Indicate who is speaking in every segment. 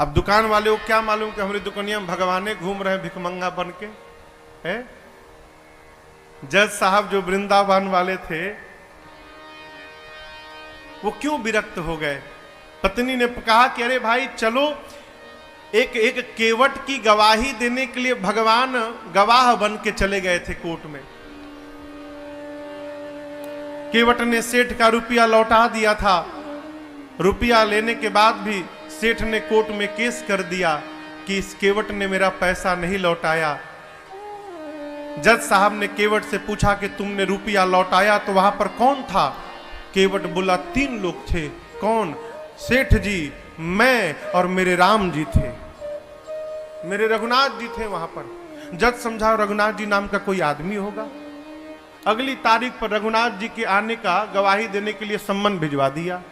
Speaker 1: अब दुकान वाले को क्या मालूम कि हमारी दुकानिया में भगवाने घूम रहे हैं भिखमंगा बन के है। जज साहब जो वृंदावन वाले थे वो क्यों विरक्त हो गए। पत्नी ने कहा कि अरे भाई चलो, एक केवट की गवाही देने के लिए भगवान गवाह बन के चले गए थे कोर्ट में। केवट ने सेठ का रुपया लौटा दिया था। रुपया लेने के बाद भी सेठ ने कोर्ट में केस कर दिया कि इस केवट ने मेरा पैसा नहीं लौटाया। जज साहब ने केवट से पूछा कि तुमने रुपया लौटाया तो वहां पर कौन था। केवट बोला 3 लोग थे। कौन? सेठ जी, मैं और मेरे राम जी थे, मेरे रघुनाथ जी थे वहां पर। जज समझा रघुनाथ जी नाम का कोई आदमी होगा। अगली तारीख पर रघुनाथ जी के आने का गवाही देने के लिए सम्मन भिजवा दिया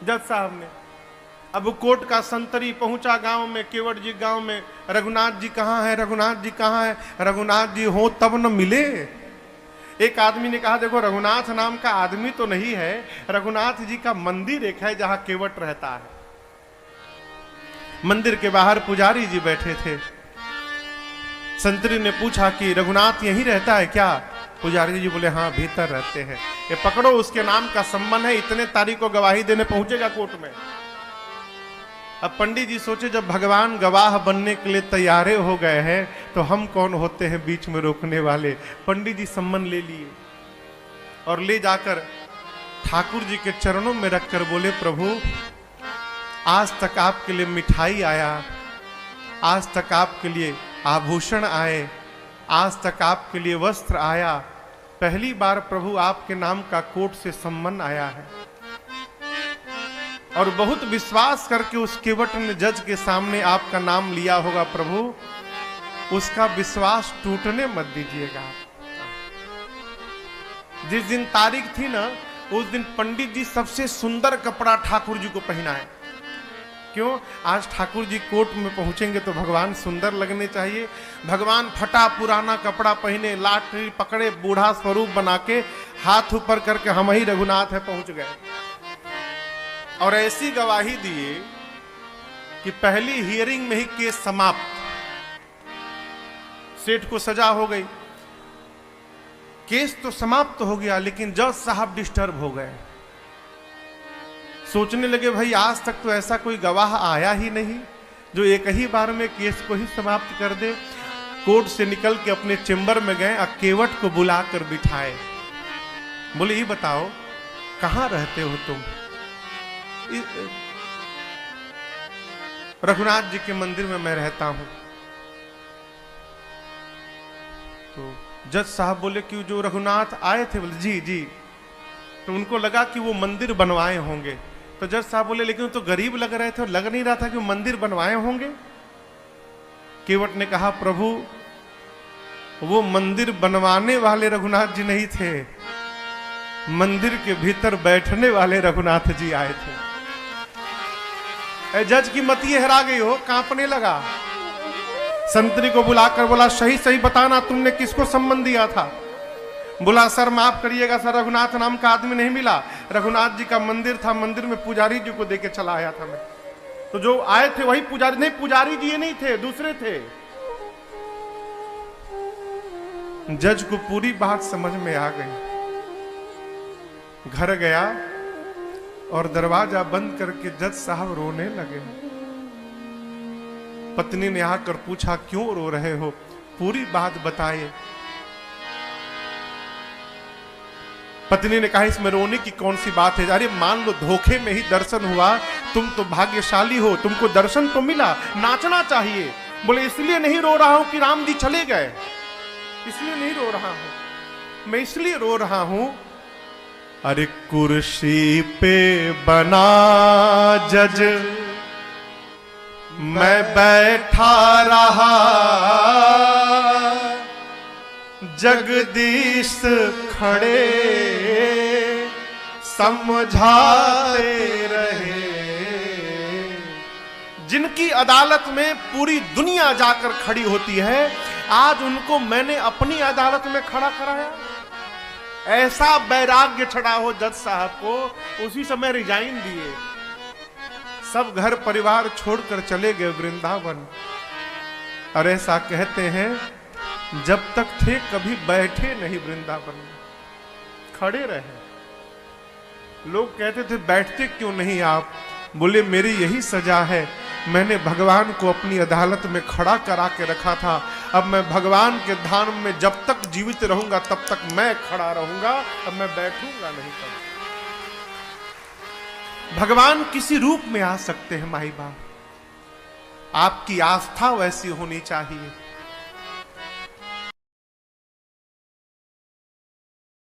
Speaker 1: जज साहब ने। अब कोर्ट का संतरी पहुंचा गांव में, केवट जी गांव में, रघुनाथ जी कहां है, रघुनाथ जी कहां है। रघुनाथ जी हो तब न मिले। एक आदमी ने कहा देखो रघुनाथ नाम का आदमी तो नहीं है, रघुनाथ जी का मंदिर एक है जहां केवट रहता है। मंदिर के बाहर पुजारी जी बैठे थे। संतरी ने पूछा कि रघुनाथ यहीं रहता है क्या। पुजारी जी बोले हाँ भीतर रहते हैं। ये पकड़ो, उसके नाम का सम्मान है, इतने तारीख को गवाही देने पहुंचेगा कोर्ट में। अब पंडित जी सोचे जब भगवान गवाह बनने के लिए तैयारे हो गए हैं तो हम कौन होते हैं बीच में रोकने वाले। पंडित जी सम्मन ले लिए और ले जाकर ठाकुर जी के चरणों में रखकर बोले प्रभु आज तक आपके लिए मिठाई आया, आज तक आपके लिए आभूषण आए, आज तक आपके लिए वस्त्र आया, पहली बार प्रभु आपके नाम का कोर्ट से सम्मन आया है। और बहुत विश्वास करके उस केवट ने जज के सामने आपका नाम लिया होगा प्रभु, उसका विश्वास टूटने मत दीजिएगा। जिस दिन तारीख थी ना उस दिन पंडित जी सबसे सुंदर कपड़ा ठाकुर जी को पहनाए। क्यों? आज ठाकुर जी कोर्ट में पहुंचेंगे तो भगवान सुंदर लगने चाहिए। भगवान फटा पुराना कपड़ा पहने, लाठी पकड़े, बूढ़ा स्वरूप बना के हाथ ऊपर करके हम ही रघुनाथ है पहुंच गए। और ऐसी गवाही दिए कि पहली हियरिंग में ही केस समाप्त। सेठ को सजा हो गई, केस तो समाप्त हो गया, लेकिन जज साहब डिस्टर्ब हो गए। सोचने लगे भाई आज तक तो ऐसा कोई गवाह आया ही नहीं जो एक ही बार में केस को ही समाप्त कर दे। कोर्ट से निकल के अपने चेंबर में गए, केवट को बुलाकर बिठाए। बोले ये बताओ कहां रहते हो तुम। रघुनाथ जी के मंदिर में मैं रहता हूं। तो जज साहब बोले कि जो रघुनाथ आए थे, बोले जी जी। तो उनको लगा कि वो मंदिर बनवाए होंगे। तो जज साहब बोले लेकिन तो गरीब लग रहे थे और लग नहीं रहा था कि वो मंदिर बनवाए होंगे। केवट ने कहा प्रभु वो मंदिर बनवाने वाले रघुनाथ जी नहीं थे, मंदिर के भीतर बैठने वाले रघुनाथ जी आए थे। जज की मति हरा गई हो, कांपने लगा। संतरी को बुलाकर बोला सही सही बताना तुमने किसको सम्मन दिया था। बोला सर माफ करिएगा सर, रघुनाथ नाम का आदमी नहीं मिला। रघुनाथ जी का मंदिर था, मंदिर में पुजारी जी को देके चला आया था मैं। तो जो आए थे वही पुजारी, नहीं पुजारी जी ये नहीं थे, दूसरे थे। जज को पूरी बात समझ में आ गई। घर गया और दरवाजा बंद करके जज साहब रोने लगे। पत्नी ने आकर पूछा क्यों रो रहे हो, पूरी बात बताए। पत्नी ने कहा इसमें रोने की कौन सी बात है। अरे मान लो धोखे में ही दर्शन हुआ, तुम तो भाग्यशाली हो, तुमको दर्शन तो मिला, नाचना चाहिए। बोले इसलिए नहीं रो रहा हूं कि राम जी चले गए, इसलिए नहीं रो रहा हूं, मैं इसलिए रो रहा हूं अरे कुर्सी पे बना जज मैं बैठा रहा, जगदीश खड़े समझाते रहे। जिनकी अदालत में पूरी दुनिया जाकर खड़ी होती है, आज उनको मैंने अपनी अदालत में खड़ा कराया। ऐसा वैराग्य चढ़ा हो जज साहब को, उसी समय रिजाइन दिए। सब घर परिवार छोड़कर चले गए वृंदावन। और ऐसा कहते हैं जब तक थे कभी बैठे नहीं वृंदावन में, खड़े रहे। लोग कहते थे बैठते क्यों नहीं आप? बोले मेरी यही सजा है, मैंने भगवान को अपनी अदालत में खड़ा करा के रखा था। अब मैं भगवान के धाम में जब तक जीवित रहूंगा तब तक मैं खड़ा रहूंगा, अब मैं बैठूंगा नहीं कभी। भगवान किसी रूप में आ सकते हैं माई बाप, आपकी आस्था वैसी होनी चाहिए।